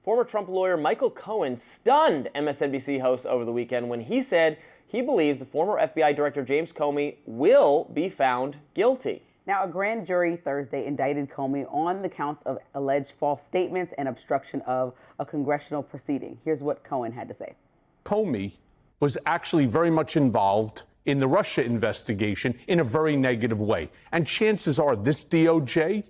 Former Trump lawyer Michael Cohen stunned MSNBC hosts over the weekend when he said he believes the former FBI Director James Comey will be found guilty. Now, a grand jury Thursday indicted Comey on the counts of alleged false statements and obstruction of a congressional proceeding. Here's what Cohen had to say. Comey was actually very much involved in the Russia investigation in a very negative way. And chances are this DOJ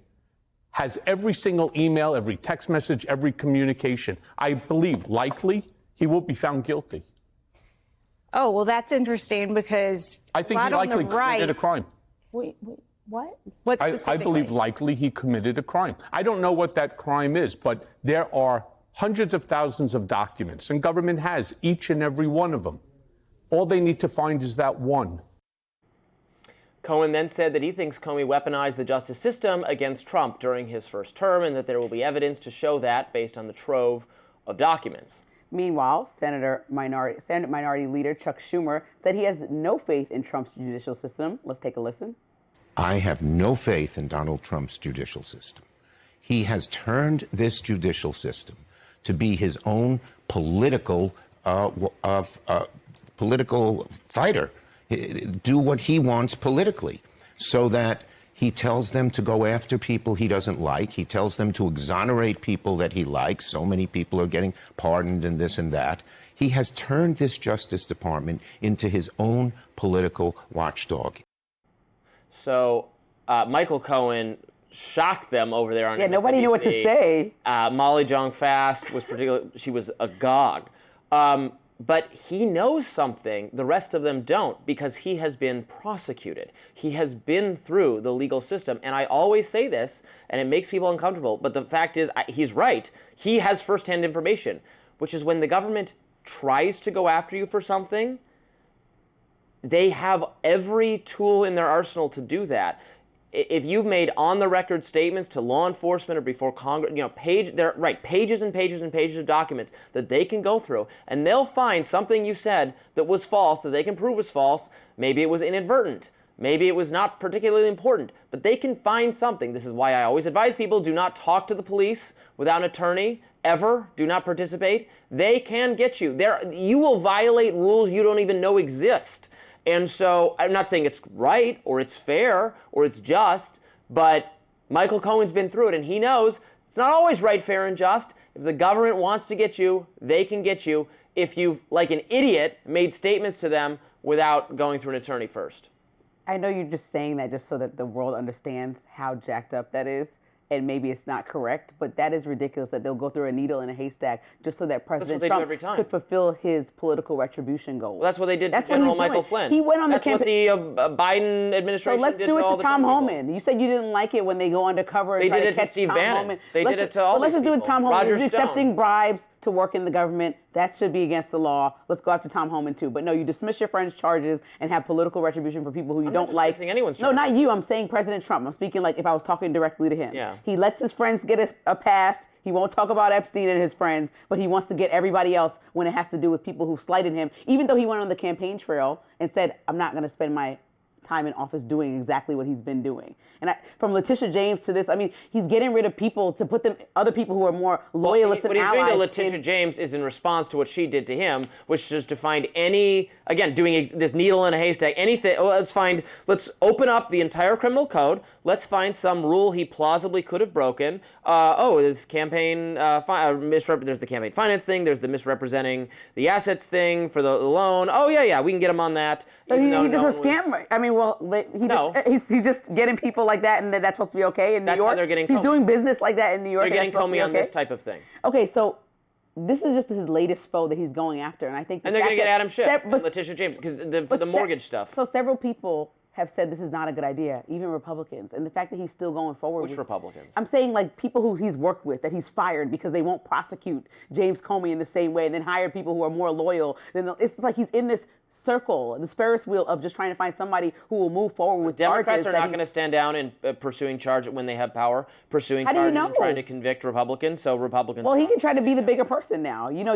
has every single email, every text message, every communication. I believe likely he will be found guilty. Oh, well, that's interesting because I think he likely committed a crime. Wait, what? What specifically? I believe likely he committed a crime. I don't know what that crime is, but there are hundreds of thousands of documents, and government has each and every one of them. All they need to find is that one. Cohen then said that he thinks Comey weaponized the justice system against Trump during his first term and that there will be evidence to show that based on the trove of documents. Meanwhile, Senate Minority Leader Chuck Schumer said he has no faith in Trump's judicial system. Let's take a listen. I have no faith in Donald Trump's judicial system. He has turned this judicial system to be his own political fighter, do what he wants politically, so that he tells them to go after people he doesn't like. He tells them to exonerate people that he likes. So many people are getting pardoned and this and that. He has turned this Justice Department into his own political watchdog. So Michael Cohen shocked them over there on MSNBC. Nobody knew what to say. Molly Jong-Fast was she was agog. But he knows something the rest of them don't, because he has been prosecuted. He has been through the legal system. And I always say this, and it makes people uncomfortable, but the fact is, he's right. He has firsthand information, which is when the government tries to go after you for something, they have every tool in their arsenal to do that. If you've made on-the-record statements to law enforcement or before Congress, pages and pages and pages of documents that they can go through, and they'll find something you said that was false, that they can prove was false. Maybe it was inadvertent. Maybe it was not particularly important, but they can find something. This is why I always advise people, do not talk to the police without an attorney, ever. Do not participate. They can get you. You will violate rules you don't even know exist. And so I'm not saying it's right or it's fair or it's just, but Michael Cohen's been through it, and he knows it's not always right, fair, and just. If the government wants to get you, they can get you if you've, like an idiot, made statements to them without going through an attorney first. I know you're just saying that just so that the world understands how jacked up that is. And maybe it's not correct, but that is ridiculous that they'll go through a needle in a haystack just so that President Trump could fulfill his political retribution goals. Well, that's what they did to General Michael Flynn. He went on the campaign. That's what the Biden administration did to all the So let's do it to Tom Homan. You said you didn't like it when they go undercover and try to catch Tom Homan. They did it to all these people. Let's just do it to Tom Homan. He's accepting bribes to work in the government. That should be against the law. Let's go after Tom Homan too. But no, you dismiss your friend's charges and have political retribution for people who you don't like. Anyone's charges. No, not you. I'm saying President Trump. I'm speaking like if I was talking directly to him. Yeah. He lets his friends get a pass. He won't talk about Epstein and his friends, but he wants to get everybody else when it has to do with people who slighted him, even though he went on the campaign trail and said, I'm not going to spend my time in office doing exactly what he's been doing. And from Letitia James to this, I mean, he's getting rid of people to put them, other people who are more loyalists and allies. What he's doing to Letitia James is in response to what she did to him, which is to find any, again, doing this needle in a haystack, anything. Let's open up the entire criminal code. Let's find some rule he plausibly could have broken. This campaign, there's the campaign finance thing. There's the misrepresenting the assets thing for the loan. Oh, yeah, we can get him on that. He's just a scammer. I mean, he's just getting people like that, and that's supposed to be okay in New York. That's how they're getting Comey. He's doing business like that in New York. They're getting Comey on this type of thing. Okay, so this is just his latest foe that he's going after, and I think. And they're going to get Adam Schiff and Letitia James because the mortgage stuff. So several people have said this is not a good idea, even Republicans. And the fact that he's still going forward. Which Republicans? I'm saying like people who he's worked with that he's fired because they won't prosecute James Comey in the same way, and then hired people who are more loyal. It's just like he's in this circle, this Ferris wheel of just trying to find somebody who will move forward with charges. Democrats are not going to stand down in pursuing charges when they have power, pursuing charges and trying to convict Republicans. So Republicans. Well, he can try to be the bigger person now. You know,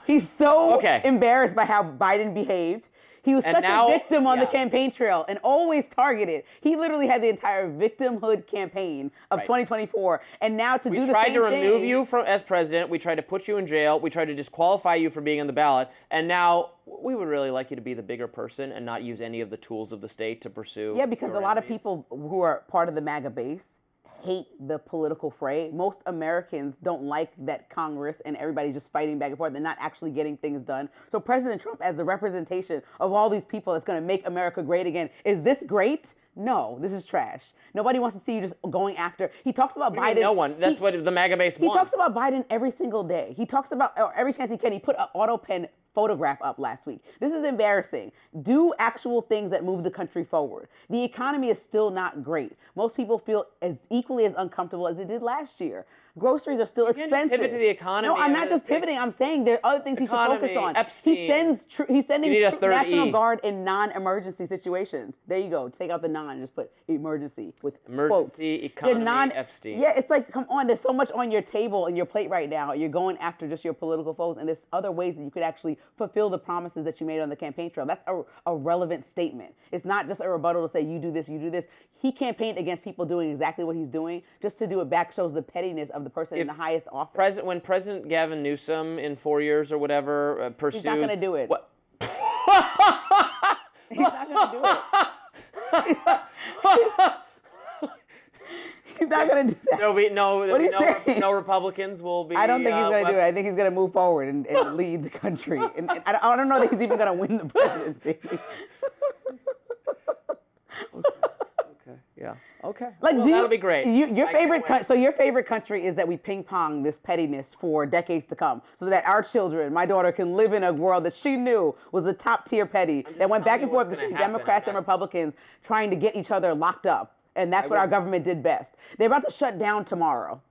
he's so embarrassed by how Biden behaved. He was And such now- a victim on the yeah. campaign trail and always targeted. He literally had the entire victimhood campaign of Right. 2024. And now to We do the tried same to remove thing, you as president. We tried to put you in jail. We tried to disqualify you from being on the ballot. And now we would really like you to be the bigger person and not use any of the tools of the state to pursue. Yeah, because your a lot of enemies. people who are part of the MAGA base hate the political fray. Most Americans don't like that Congress and everybody just fighting back and forth and not actually getting things done. So President Trump, as the representation of all these people that's going to make America great again, is this great? No, this is trash. Nobody wants to see you just going after. He talks about What do you Biden. mean no one. That's what the MAGA base He wants. talks about Biden every single day. He talks about, or every chance he can, he put an auto pen photograph up last week. This is embarrassing. Do actual things that move the country forward. The economy is still not great. Most people feel as equally as uncomfortable as it did last year. Groceries are still can't just expensive. pivot to the economy. No, I'm I not mean, just it's like- pivoting. I'm saying there are other things he should focus Economy, on. Epstein. He's sending You need a third National E. Guard in non-emergency situations. There you go. Take out the non and just put emergency with Emergency, quotes. economy, Epstein. Yeah, it's like, come on, there's so much on your table and your plate right now. You're going after just your political foes, and there's other ways that you could actually fulfill the promises that you made on the campaign trail. That's a relevant statement. It's not just a rebuttal to say, you do this, you do this. He campaigned against people doing exactly what he's doing. Just to do it back shows the pettiness of the person in the highest office. When President Gavin Newsom in 4 years or whatever pursues. He's not going to do it. What? He's not going to do it. He's not going to do that. What are you saying? No Republicans will be. I don't think he's going to do it. I think he's going to move forward and lead the country. And I don't know that he's even going to win the presidency. Okay. Yeah. Okay. Like, well, that'll be great. Your I favorite, can't wait. so your favorite country is that we ping pong this pettiness for decades to come, so that our children, my daughter, can live in a world that she knew was the top tier petty, that went back telling and you forth what's between gonna happen. Democrats and Republicans trying to get each other locked up, and that's what our government did best. They're about to shut down tomorrow.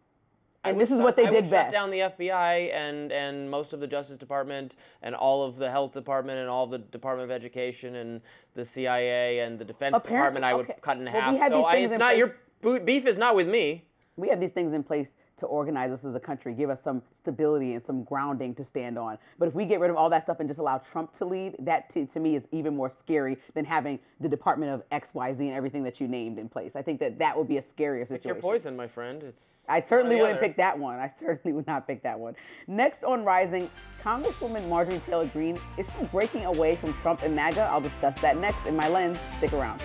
And this is what they did Shut best. down the FBI and most of the Justice Department and all of the Health Department and all of the Department of Education and the CIA and the Defense Apparently- Department. I would okay. cut in Well, half. we had these things it's in not place. your beef is not with me. We have these things in place to organize us as a country, give us some stability and some grounding to stand on. But if we get rid of all that stuff and just allow Trump to lead, that to me is even more scary than having the Department of X, Y, Z and everything that you named in place. I think that would be a scarier situation. Your poison, my friend. It's. I certainly one or the wouldn't other. pick that one. I certainly would not pick that one. Next on Rising, Congresswoman Marjorie Taylor Greene, is she breaking away from Trump and MAGA? I'll discuss that next in My Lens. Stick around.